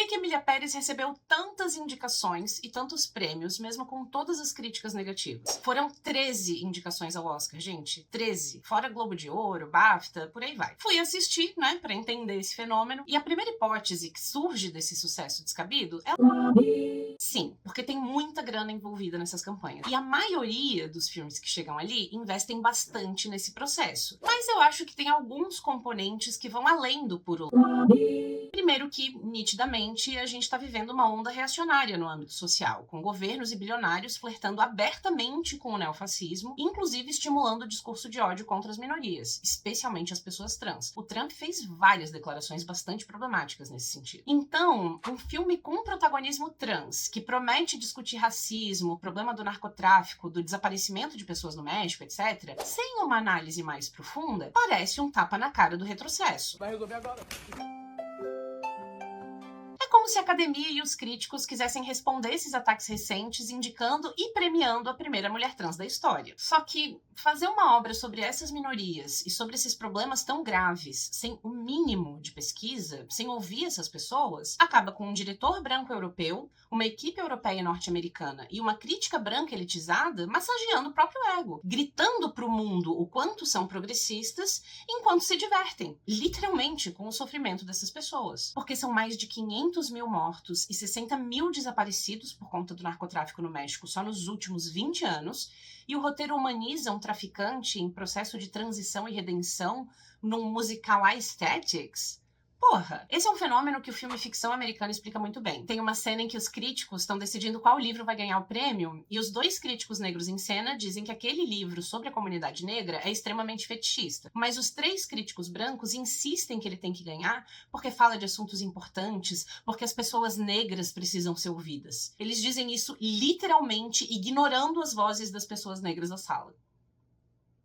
que Emília Pérez recebeu tantas indicações e tantos prêmios, mesmo com todas as críticas negativas? Foram 13 indicações ao Oscar, gente. 13. Fora Globo de Ouro, BAFTA, por aí vai. Fui assistir, né, pra entender esse fenômeno. E a primeira hipótese que surge desse sucesso descabido é sim, porque tem muita grana envolvida nessas campanhas. E a maioria dos filmes que chegam ali investem bastante nesse processo. Mas eu acho que tem alguns componentes que vão além do puro lobby. Primeiro que, nitidamente, a gente está vivendo uma onda reacionária no âmbito social, com governos e bilionários flertando abertamente com o neofascismo, inclusive estimulando o discurso de ódio contra as minorias, especialmente as pessoas trans. O Trump fez várias declarações bastante problemáticas nesse sentido. Então, um filme com protagonismo trans, que promete discutir racismo, o problema do narcotráfico, do desaparecimento de pessoas no México, etc., sem uma análise mais profunda, parece um tapa na cara do retrocesso. Vai resolver agora. É como se a academia e os críticos quisessem responder esses ataques recentes indicando e premiando a primeira mulher trans da história. Só que fazer uma obra sobre essas minorias e sobre esses problemas tão graves, sem o mínimo de pesquisa, sem ouvir essas pessoas, acaba com um diretor branco europeu, uma equipe europeia e norte-americana e uma crítica branca elitizada massageando o próprio ego, gritando pro mundo o quanto são progressistas, enquanto se divertem, literalmente, com o sofrimento dessas pessoas. Porque são mais de 500 mil mortos e 60 mil desaparecidos por conta do narcotráfico no México só nos últimos 20 anos, e o roteiro humaniza um traficante em processo de transição e redenção num musical aesthetics. Porra, esse é um fenômeno que o filme ficção americano explica muito bem. Tem uma cena em que os críticos estão decidindo qual livro vai ganhar o prêmio, e os dois críticos negros em cena dizem que aquele livro sobre a comunidade negra é extremamente fetichista. Mas os 3 críticos brancos insistem que ele tem que ganhar porque fala de assuntos importantes, porque as pessoas negras precisam ser ouvidas. Eles dizem isso literalmente ignorando as vozes das pessoas negras da sala.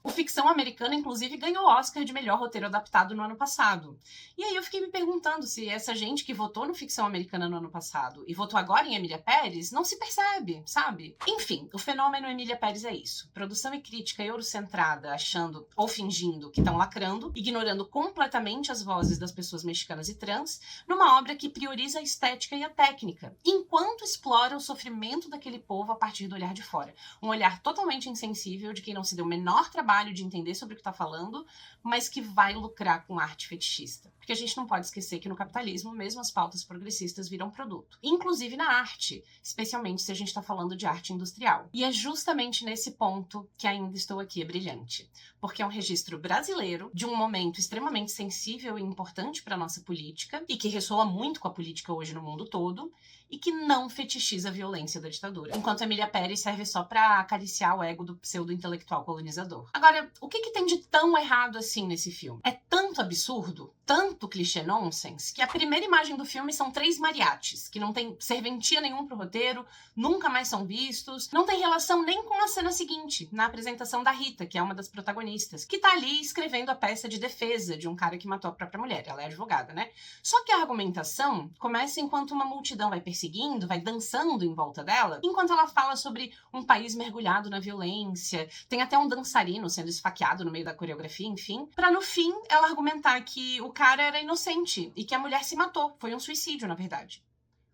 O ficção americana, inclusive, ganhou o Oscar de melhor roteiro adaptado no ano passado. E aí eu fiquei me perguntando se essa gente que votou no ficção americana no ano passado e votou agora em Emília Pérez não se percebe, sabe? Enfim, o fenômeno Emília Pérez é isso. Produção e crítica eurocentrada, achando ou fingindo que estão lacrando, ignorando completamente as vozes das pessoas mexicanas e trans, numa obra que prioriza a estética e a técnica, enquanto explora o sofrimento daquele povo a partir do olhar de fora. Um olhar totalmente insensível de quem não se deu o menor trabalho de entender sobre o que está falando, mas que vai lucrar com arte fetichista. Porque a gente não pode esquecer que no capitalismo, mesmo as pautas progressistas viram produto. Inclusive na arte, especialmente se a gente está falando de arte industrial. E é justamente nesse ponto que ainda estou aqui brilhante. Porque é um registro brasileiro de um momento extremamente sensível e importante para a nossa política, e que ressoa muito com a política hoje no mundo todo, e que não fetichiza a violência da ditadura. Enquanto Emília Pérez serve só para acariciar o ego do pseudo-intelectual colonizador. Agora, o que tem de tão errado assim nesse filme? É tanto absurdo, tanto clichê nonsense, que a primeira imagem do filme são 3 mariachis, que não tem serventia nenhum pro roteiro, nunca mais são vistos, não tem relação nem com a cena seguinte, na apresentação da Rita, que é uma das protagonistas, que tá ali escrevendo a peça de defesa de um cara que matou a própria mulher. Ela é advogada, né? Só que a argumentação começa enquanto uma multidão vai perseguindo, vai dançando em volta dela, enquanto ela fala sobre um país mergulhado na violência, tem até um dançarino sendo esfaqueado no meio da coreografia, enfim, pra no fim ela argumentar que o cara era inocente e que a mulher se matou, foi um suicídio, na verdade.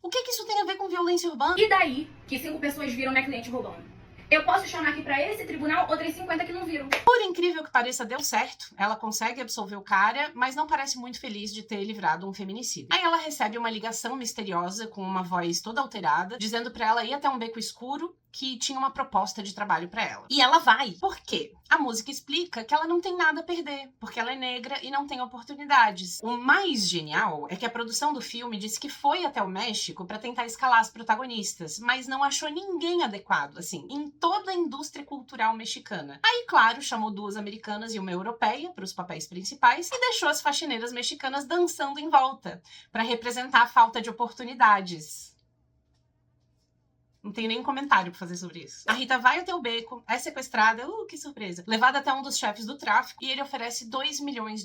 O que isso tem a ver com violência urbana? E daí que 5 pessoas viram minha cliente roubando? Eu posso chamar aqui pra esse tribunal outras 50 que não viram. Por incrível que pareça, deu certo. Ela consegue absolver o cara, mas não parece muito feliz de ter livrado um feminicídio. Aí ela recebe uma ligação misteriosa com uma voz toda alterada, dizendo pra ela ir até um beco escuro que tinha uma proposta de trabalho pra ela. E ela vai. Por quê? A música explica que ela não tem nada a perder, porque ela é negra e não tem oportunidades. O mais genial é que a produção do filme disse que foi até o México pra tentar escalar as protagonistas, mas não achou ninguém adequado, assim, em toda a indústria cultural mexicana. Aí, claro, chamou 2 americanas e uma europeia para os papéis principais e deixou as faxineiras mexicanas dançando em volta, pra representar a falta de oportunidades. Não tenho nem comentário pra fazer sobre isso. A Rita vai até o beco, é sequestrada, que surpresa, levada até um dos chefes do tráfico, e ele oferece $2 milhões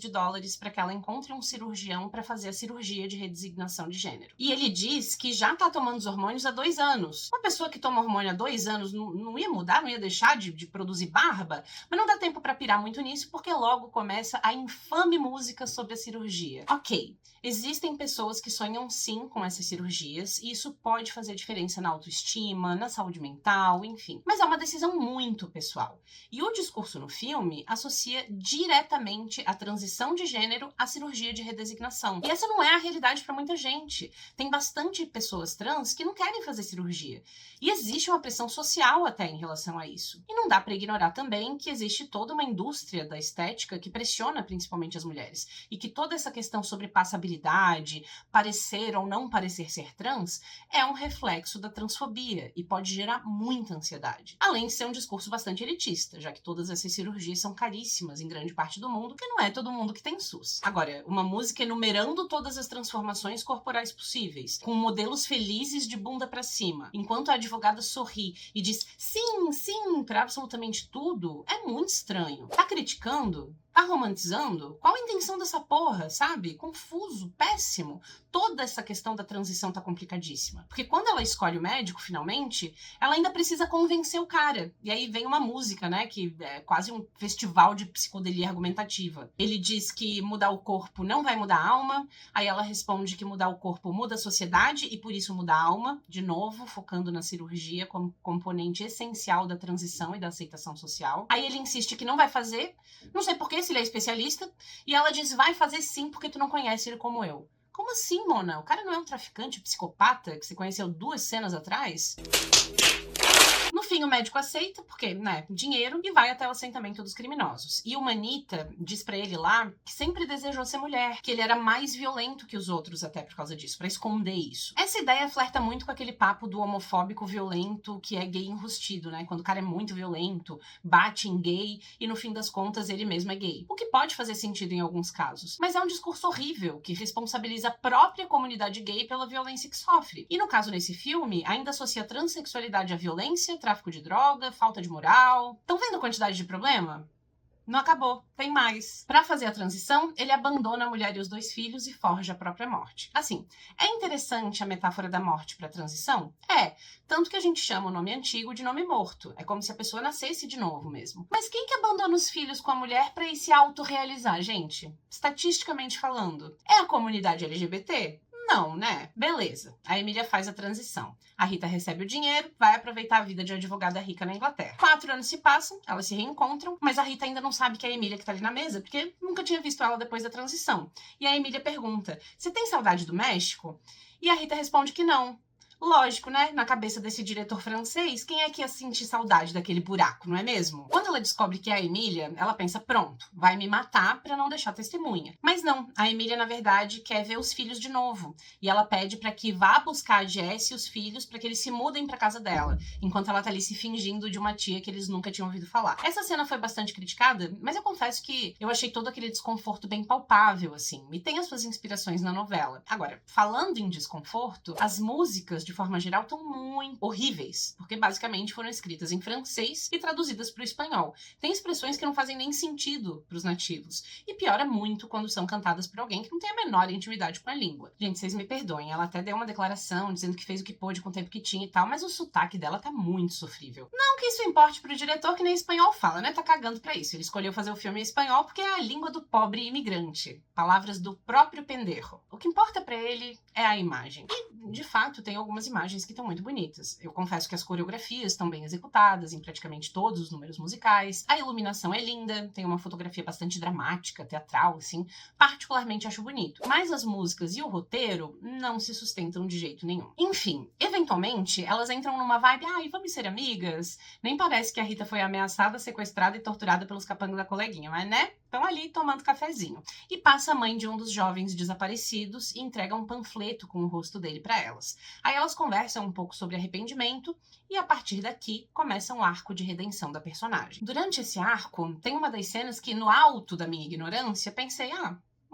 para que ela encontre um cirurgião para fazer a cirurgia de redesignação de gênero. E ele diz que já tá tomando os hormônios há 2 anos. Uma pessoa que toma hormônio há 2 anos não ia mudar, não ia deixar de produzir barba? Mas não dá tempo pra pirar muito nisso, porque logo começa a infame música sobre a cirurgia. Ok, existem pessoas que sonham sim com essas cirurgias, e isso pode fazer diferença na autoestima, na saúde mental, enfim. Mas é uma decisão muito pessoal. E o discurso no filme associa diretamente a transição de gênero à cirurgia de redesignação. E essa não é a realidade para muita gente. Tem bastante pessoas trans que não querem fazer cirurgia. E existe uma pressão social até em relação a isso. E não dá para ignorar também que existe toda uma indústria da estética que pressiona principalmente as mulheres. E que toda essa questão sobre passabilidade, parecer ou não parecer ser trans, é um reflexo da transfobia e pode gerar muita ansiedade. Além de ser um discurso bastante elitista, já que todas essas cirurgias são caríssimas em grande parte do mundo, porque não é todo mundo que tem SUS. Agora, uma música enumerando todas as transformações corporais possíveis, com modelos felizes de bunda pra cima, enquanto a advogada sorri e diz sim, sim pra absolutamente tudo, é muito estranho. Tá criticando? Tá romantizando? Qual a intenção dessa porra, sabe? Confuso, péssimo. Toda essa questão da transição tá complicadíssima. Porque quando ela escolhe o médico, finalmente, ela ainda precisa convencer o cara. E aí vem uma música, né, que é quase um festival de psicodelia argumentativa. Ele diz que mudar o corpo não vai mudar a alma. Aí ela responde que mudar o corpo muda a sociedade e por isso muda a alma. De novo, focando na cirurgia como componente essencial da transição e da aceitação social. Aí ele insiste que não vai fazer. Não sei por que, se ele é especialista, e ela diz, vai fazer sim, porque tu não conhece ele como eu. Como assim, Mona? O cara não é um traficante psicopata que você conheceu 2 cenas atrás? No fim, o médico aceita, porque, né, dinheiro, e vai até o assentamento dos criminosos. E o Manita diz pra ele lá que sempre desejou ser mulher, que ele era mais violento que os outros até por causa disso, pra esconder isso. Essa ideia flerta muito com aquele papo do homofóbico violento que é gay enrustido, né? Quando o cara é muito violento, bate em gay e no fim das contas ele mesmo é gay. O que pode fazer sentido em alguns casos, mas é um discurso horrível que responsabiliza a própria comunidade gay pela violência que sofre. E no caso nesse filme, ainda associa a transexualidade à violência, tráfico de droga, falta de moral. Estão vendo a quantidade de problema? Não acabou, tem mais. Pra fazer a transição, ele abandona a mulher e os 2 filhos e forja a própria morte. Assim, é interessante a metáfora da morte pra transição? É, tanto que a gente chama o nome antigo de nome morto. É como se a pessoa nascesse de novo mesmo. Mas quem que abandona os filhos com a mulher pra ir se autorrealizar, gente? Estatisticamente falando, é a comunidade LGBT? Não, né? Beleza. A Emília faz a transição. A Rita recebe o dinheiro, vai aproveitar a vida de advogada rica na Inglaterra. 4 anos se passam, elas se reencontram, mas a Rita ainda não sabe que é a Emília que tá ali na mesa, porque nunca tinha visto ela depois da transição. E a Emília pergunta, você tem saudade do México? E a Rita responde que não. Lógico, né? Na cabeça desse diretor francês, quem é que ia sentir saudade daquele buraco, não é mesmo? Quando ela descobre que é a Emília, ela pensa, pronto, vai me matar pra não deixar testemunha. Mas não, a Emília, na verdade, quer ver os filhos de novo. E ela pede pra que vá buscar a Jess e os filhos pra que eles se mudem pra casa dela, enquanto ela tá ali se fingindo de uma tia que eles nunca tinham ouvido falar. Essa cena foi bastante criticada, mas eu confesso que eu achei todo aquele desconforto bem palpável, assim. E tem as suas inspirações na novela. Agora, falando em desconforto, as músicas de forma geral, estão muito horríveis, porque basicamente foram escritas em francês e traduzidas para o espanhol. Tem expressões que não fazem nem sentido para os nativos. E piora muito quando são cantadas por alguém que não tem a menor intimidade com a língua. Gente, vocês me perdoem, ela até deu uma declaração dizendo que fez o que pôde com o tempo que tinha e tal, mas o sotaque dela tá muito sofrível. Não que isso importe pro diretor, que nem espanhol fala, né? Tá cagando pra isso. Ele escolheu fazer o filme em espanhol porque é a língua do pobre imigrante. Palavras do próprio pendejo. O que importa pra ele é a imagem. E, de fato, tem algumas imagens que estão muito bonitas. Eu confesso que as coreografias estão bem executadas em praticamente todos os números musicais. A iluminação é linda, tem uma fotografia bastante dramática, teatral, assim. Particularmente acho bonito. Mas as músicas e o roteiro não se sustentam de jeito nenhum. Enfim, eventualmente, elas entram numa vibe, ai, vamos ser amigas? Nem parece que a Rita foi ameaçada, sequestrada e torturada pelos capangas da coleguinha, mas né? Estão ali tomando cafezinho. E passa a mãe de um dos jovens desaparecidos e entrega um panfleto com o rosto dele para elas. Aí elas conversam um pouco sobre arrependimento e a partir daqui começa um arco de redenção da personagem. Durante esse arco, tem uma das cenas que, no alto da minha ignorância, pensei,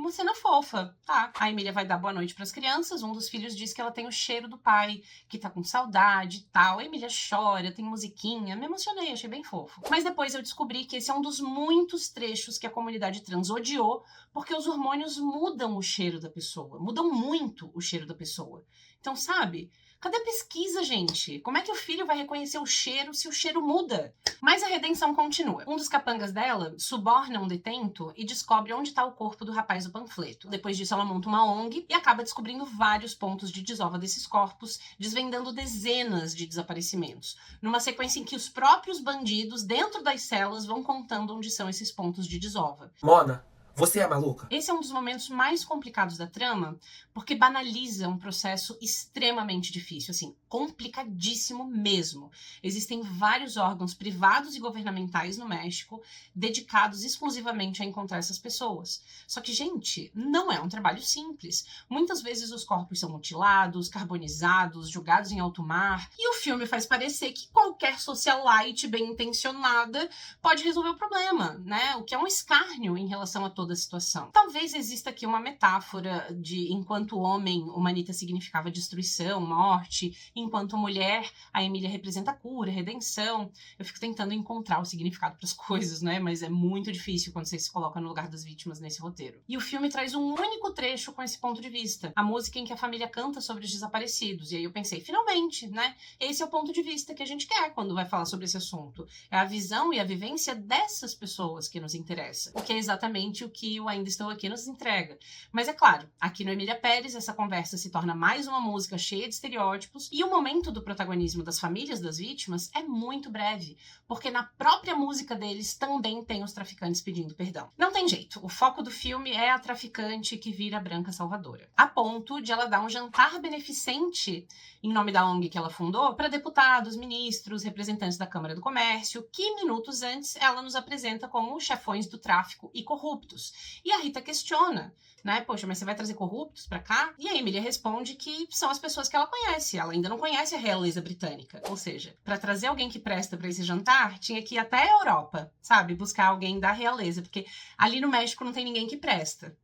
Uma cena fofa, tá? A Emília vai dar boa noite pras crianças, um dos filhos diz que ela tem o cheiro do pai, que tá com saudade e tal. A Emília chora, tem musiquinha, me emocionei, achei bem fofo. Mas depois eu descobri que esse é um dos muitos trechos que a comunidade trans odiou, porque os hormônios mudam o cheiro da pessoa, mudam muito o cheiro da pessoa. Então, sabe? Cadê a pesquisa, gente? Como é que o filho vai reconhecer o cheiro se o cheiro muda? Mas a redenção continua. Um dos capangas dela suborna um detento e descobre onde está o corpo do rapaz do panfleto. Depois disso, ela monta uma ONG e acaba descobrindo vários pontos de desova desses corpos, desvendando dezenas de desaparecimentos, numa sequência em que os próprios bandidos, dentro das celas, vão contando onde são esses pontos de desova. Mona, você é maluca? Esse é um dos momentos mais complicados da trama, porque banaliza um processo extremamente difícil, assim, complicadíssimo mesmo. Existem vários órgãos privados e governamentais no México dedicados exclusivamente a encontrar essas pessoas. Só que, gente, não é um trabalho simples. Muitas vezes os corpos são mutilados, carbonizados, jogados em alto mar, e o filme faz parecer que qualquer socialite bem intencionada pode resolver o problema, né? O que é um escárnio em relação a toda a situação. Talvez exista aqui uma metáfora de enquanto homem, o Manita significava destruição, morte, enquanto mulher, a Emília representa cura, redenção. Eu fico tentando encontrar o significado para as coisas, né? Mas é muito difícil quando você se coloca no lugar das vítimas nesse roteiro. E o filme traz um único trecho com esse ponto de vista, a música em que a família canta sobre os desaparecidos. E aí eu pensei, finalmente, né? Esse é o ponto de vista que a gente quer quando vai falar sobre esse assunto. É a visão e a vivência dessas pessoas que nos interessa, o que é exatamente o que o Ainda Estou Aqui nos entrega. Mas é claro, aqui no Emília Pérez, essa conversa se torna mais uma música cheia de estereótipos e o momento do protagonismo das famílias das vítimas é muito breve, porque na própria música deles também tem os traficantes pedindo perdão. Não tem jeito, o foco do filme é a traficante que vira a branca salvadora, a ponto de ela dar um jantar beneficente em nome da ONG que ela fundou para deputados, ministros, representantes da Câmara do Comércio, que minutos antes ela nos apresenta como chefões do tráfico e corruptos. E a Rita questiona, né? Poxa, mas você vai trazer corruptos pra cá? E a Emília responde que são as pessoas que ela conhece. Ela ainda não conhece a realeza britânica. Ou seja, pra trazer alguém que presta pra esse jantar, tinha que ir até a Europa, sabe? Buscar alguém da realeza, porque ali no México não tem ninguém que presta.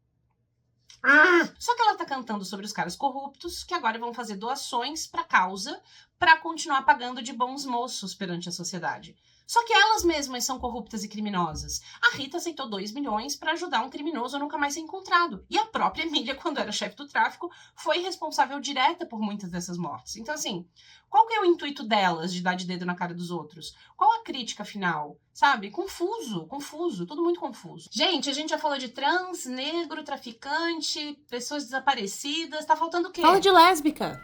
Só que ela tá cantando sobre os caras corruptos que agora vão fazer doações pra causa pra continuar pagando de bons moços perante a sociedade. Só que elas mesmas são corruptas e criminosas. A Rita aceitou 2 milhões para ajudar um criminoso a nunca mais ser encontrado. E a própria Emília, quando era chefe do tráfico, foi responsável direta por muitas dessas mortes. Então, assim, qual que é o intuito delas de dar de dedo na cara dos outros? Qual a crítica final? Sabe? Confuso, tudo muito confuso. Gente, a gente já falou de trans, negro, traficante, pessoas desaparecidas. Tá faltando o quê? Fala de lésbica.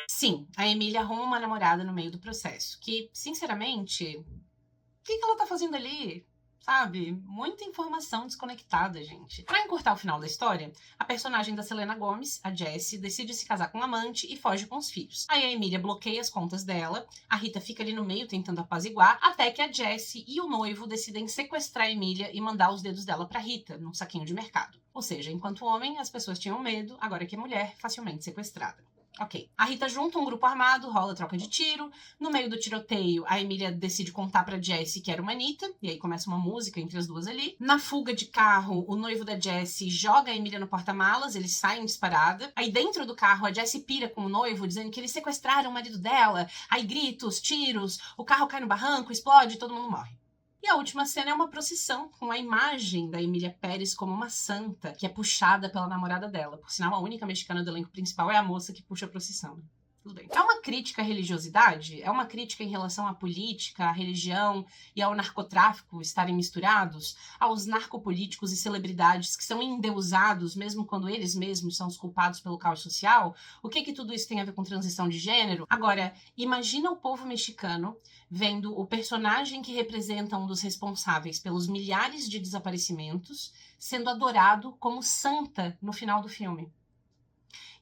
Sim, a Emília arruma uma namorada no meio do processo, que, sinceramente, o que ela tá fazendo ali? Sabe? Muita informação desconectada, gente. Pra encurtar o final da história, a personagem da Selena Gomez, a Jessie, decide se casar com um amante e foge com os filhos. Aí a Emília bloqueia as contas dela, a Rita fica ali no meio tentando apaziguar, até que a Jessie e o noivo decidem sequestrar a Emília e mandar os dedos dela pra Rita, num saquinho de mercado. Ou seja, enquanto homem, as pessoas tinham medo, agora que é mulher, facilmente sequestrada. Ok. A Rita junta um grupo armado, rola troca de tiro. No meio do tiroteio, a Emília decide contar pra Jessie que era uma Anitta, e aí começa uma música entre as duas ali. Na fuga de carro, o noivo da Jessie joga a Emília no porta-malas, eles saem disparada. Aí dentro do carro, a Jessie pira com o noivo, dizendo que eles sequestraram o marido dela. Aí gritos, tiros, o carro cai no barranco, explode e todo mundo morre. E a última cena é uma procissão com a imagem da Emília Pérez como uma santa, que é puxada pela namorada dela. Por sinal, a única mexicana do elenco principal é a moça que puxa a procissão. Tudo bem. É uma crítica à religiosidade? É uma crítica em relação à política, à religião e ao narcotráfico estarem misturados? Aos narcopolíticos e celebridades que são endeusados, mesmo quando eles mesmos são os culpados pelo caos social? O que tudo isso tem a ver com transição de gênero? Agora, imagina o povo mexicano vendo o personagem que representa um dos responsáveis pelos milhares de desaparecimentos sendo adorado como santa no final do filme.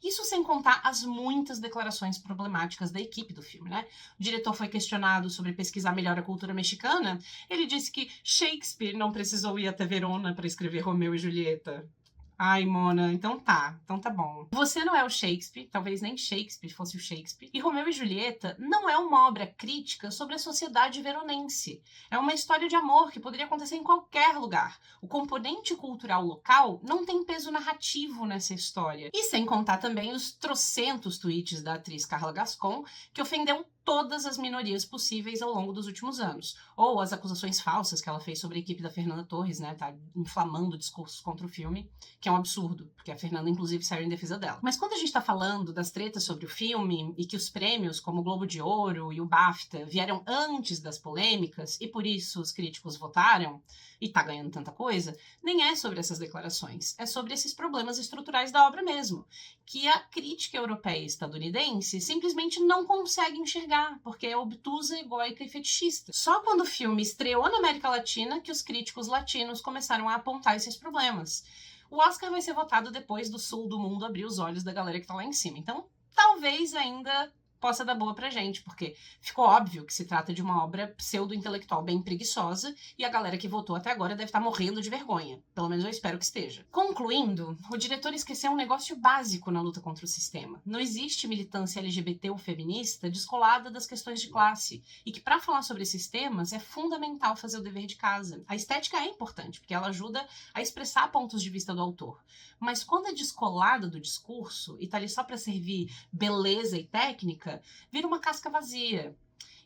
Isso sem contar as muitas declarações problemáticas da equipe do filme, né? O diretor foi questionado sobre pesquisar melhor a cultura mexicana. Ele disse que Shakespeare não precisou ir até Verona para escrever Romeu e Julieta. Ai, Mona, então tá bom. Você Não é o Shakespeare, talvez nem Shakespeare fosse o Shakespeare, e Romeu e Julieta não é uma obra crítica sobre a sociedade veronense. É uma história de amor que poderia acontecer em qualquer lugar. O componente cultural local não tem peso narrativo nessa história. E sem contar também os trocentos tweets da atriz Carla Gascon, que ofendeu todas as minorias possíveis ao longo dos últimos anos. Ou as acusações falsas que ela fez sobre a equipe da Fernanda Torres, né? Tá inflamando discursos contra o filme, que é um absurdo, porque a Fernanda, inclusive, saiu em defesa dela. Mas quando a gente tá falando das tretas sobre o filme e que os prêmios, como o Globo de Ouro e o BAFTA, vieram antes das polêmicas e por isso os críticos votaram, e tá ganhando tanta coisa, nem é sobre essas declarações, é sobre esses problemas estruturais da obra mesmo, que a crítica europeia e estadunidense simplesmente não consegue enxergar, porque é obtusa, egóica e fetichista. Só quando o filme estreou na América Latina que os críticos latinos começaram a apontar esses problemas. O Oscar vai ser votado depois do sul do mundo abrir os olhos da galera que tá lá em cima, então talvez ainda possa dar boa pra gente, porque ficou óbvio que se trata de uma obra pseudo-intelectual bem preguiçosa e a galera que votou até agora deve estar morrendo de vergonha. Pelo menos eu espero que esteja. Concluindo, o diretor esqueceu um negócio básico na luta contra o sistema. Não existe militância LGBT ou feminista descolada das questões de classe, e que para falar sobre esses temas é fundamental fazer o dever de casa. A estética é importante, porque ela ajuda a expressar pontos de vista do autor. Mas quando é descolada do discurso e tá ali só para servir beleza e técnica, vira uma casca vazia.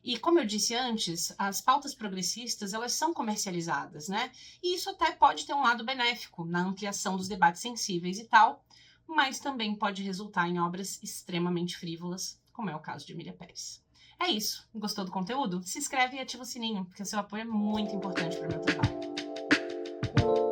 E como eu disse antes, as pautas progressistas, elas são comercializadas, né? E isso até pode ter um lado benéfico na ampliação dos debates sensíveis e tal, mas também pode resultar em obras extremamente frívolas, como é o caso de Emília Pérez. É isso. Gostou do conteúdo? Se inscreve e ativa o sininho, porque o seu apoio é muito importante para o meu trabalho.